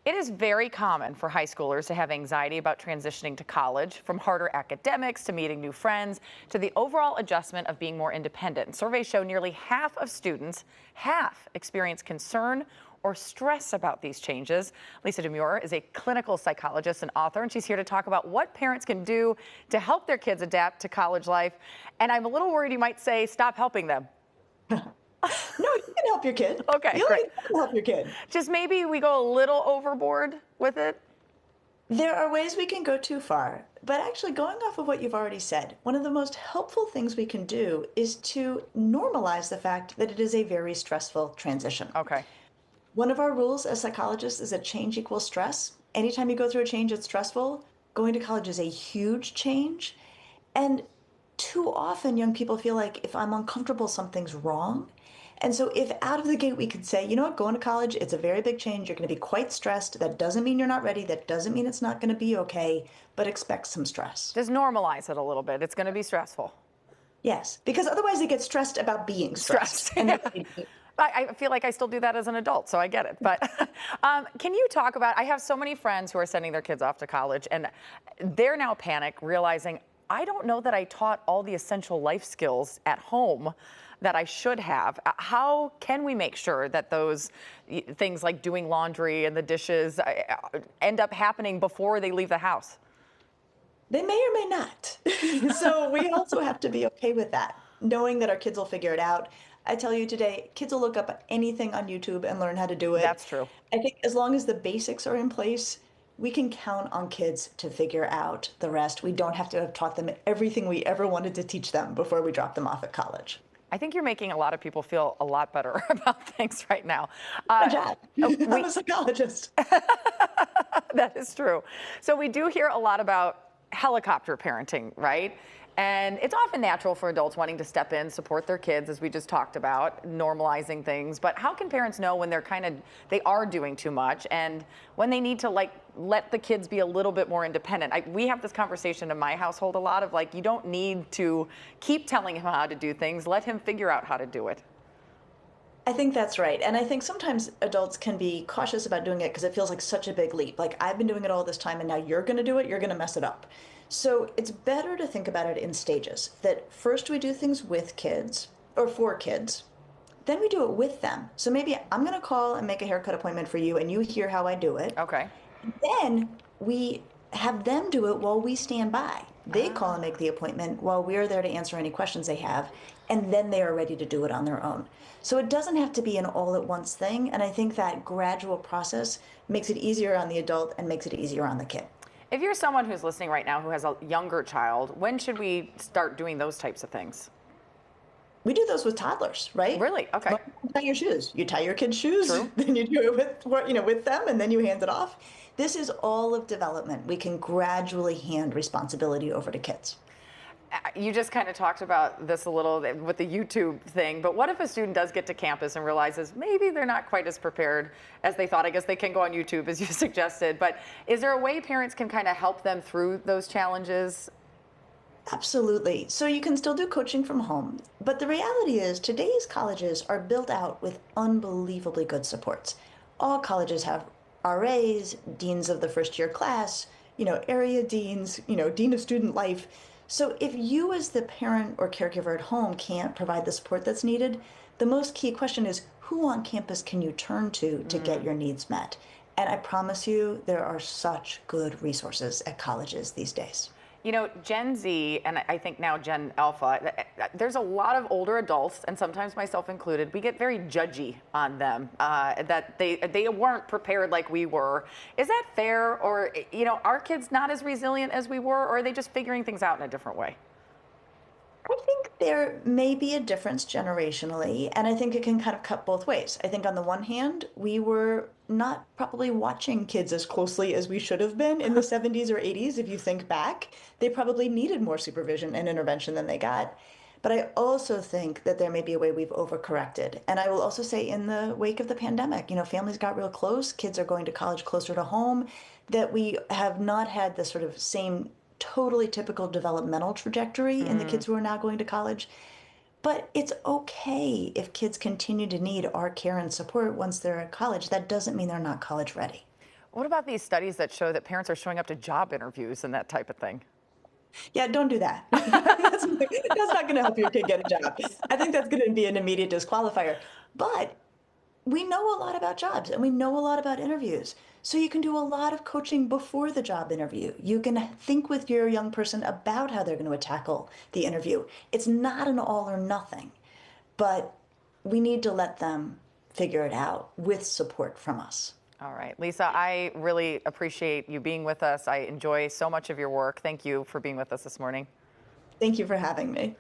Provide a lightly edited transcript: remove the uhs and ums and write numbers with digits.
It is very common for high schoolers to have anxiety about transitioning to college, from harder academics to meeting new friends to the overall adjustment of being more independent. Surveys show nearly half of students, experience concern or stress about these changes. Lisa Damour is a clinical psychologist and author, and she's here to talk about what parents can do to help their kids adapt to college life. And I'm a little worried you might say, stop helping them. No, you can help your kid. Okay, You great. can help your kid. Just maybe we go a little overboard with it. There are ways we can go too far, but actually going off of what you've already said, one of the most helpful things we can do is to normalize the fact that it is a very stressful transition. Okay. One of our rules as psychologists is that change equals stress. Anytime you go through a change that's stressful, going to college is a huge change. And too often young people feel like if I'm uncomfortable, something's wrong. And so if out of the gate we could say, you know what, going to college, it's a very big change. You're going to be quite stressed. That doesn't mean you're not ready. That doesn't mean it's not going to be okay, but expect some stress. Just normalize it a little bit. It's going to be stressful. Yes, because otherwise they get stressed about being stressed. Yeah. I feel like I still do that as an adult, so I get it. But can you talk about, I have so many friends who are sending their kids off to college, and they're now panicked, realizing, I don't know that I taught all the essential life skills at home that I should have. How can we make sure that those things like doing laundry and the dishes end up happening before they leave the house? They may or may not. So we also have to be okay with that, knowing that our kids will figure it out. I tell you today, kids will look up anything on YouTube and learn how to do it. That's true. I think as long as the basics are in place, we can count on kids to figure out the rest. We don't have to have taught them everything we ever wanted to teach them before we drop them off at college. I think you're making a lot of people feel a lot better about things right now. Good job. I'm a psychologist. That is true. So we do hear a lot about helicopter parenting, right? And it's often natural for adults wanting to step in, support their kids, as we just talked about, normalizing things. But how can parents know when they are doing too much and when they need to let the kids be a little bit more independent? We have this conversation in my household a lot of you don't need to keep telling him how to do things. Let him figure out how to do it. I think that's right. And I think sometimes adults can be cautious about doing it because it feels like such a big leap. Like, I've been doing it all this time and now you're going to do it, you're going to mess it up. So it's better to think about it in stages, that first we do things with kids or for kids, then we do it with them. So maybe I'm going to call and make a haircut appointment for you and you hear how I do it. Okay. Then we have them do it while we stand by. They call and make the appointment while we're there to answer any questions they have, and then they are ready to do it on their own. So it doesn't have to be an all-at-once thing, and I think that gradual process makes it easier on the adult and makes it easier on the kid. If you're someone who's listening right now who has a younger child, when should we start doing those types of things? We do those with toddlers, right? Really? Okay. Tie your shoes. You tie your kids' shoes, True. then you do it with them, and then you hand it off. This is all of development. We can gradually hand responsibility over to kids. You just kind of talked about this a little with the YouTube thing, but what if a student does get to campus and realizes maybe they're not quite as prepared as they thought? I guess they can go on YouTube, as you suggested, but is there a way parents can kind of help them through those challenges? Absolutely. So you can still do coaching from home, but the reality is today's colleges are built out with unbelievably good supports. All colleges have RAs, deans of the first year class, area deans, dean of student life. So if you as the parent or caregiver at home can't provide the support that's needed, the most key question is who on campus can you turn to get your needs met? And I promise you, there are such good resources at colleges these days. Gen Z, and I think now Gen Alpha, there's a lot of older adults, and sometimes myself included, we get very judgy on them, that they weren't prepared like we were. Is that fair? Or, are kids not as resilient as we were, or are they just figuring things out in a different way? I think there may be a difference generationally, and I think it can kind of cut both ways. I think on the one hand, we were not probably watching kids as closely as we should have been in the 70s or 80s. If you think back, they probably needed more supervision and intervention than they got. But I also think that there may be a way we've overcorrected. And I will also say in the wake of the pandemic, families got real close, kids are going to college closer to home, that we have not had the sort of same totally typical developmental trajectory in the kids who are now going to college. But it's okay if kids continue to need our care and support once they're at college. That doesn't mean they're not college ready. What about these studies that show that parents are showing up to job interviews and that type of thing? Yeah, don't do that. That's not going to help your kid get a job. I think that's going to be an immediate disqualifier. But we know a lot about jobs and we know a lot about interviews. So you can do a lot of coaching before the job interview. You can think with your young person about how they're going to tackle the interview. It's not an all or nothing, but we need to let them figure it out with support from us. All right, Lisa, I really appreciate you being with us. I enjoy so much of your work. Thank you for being with us this morning. Thank you for having me.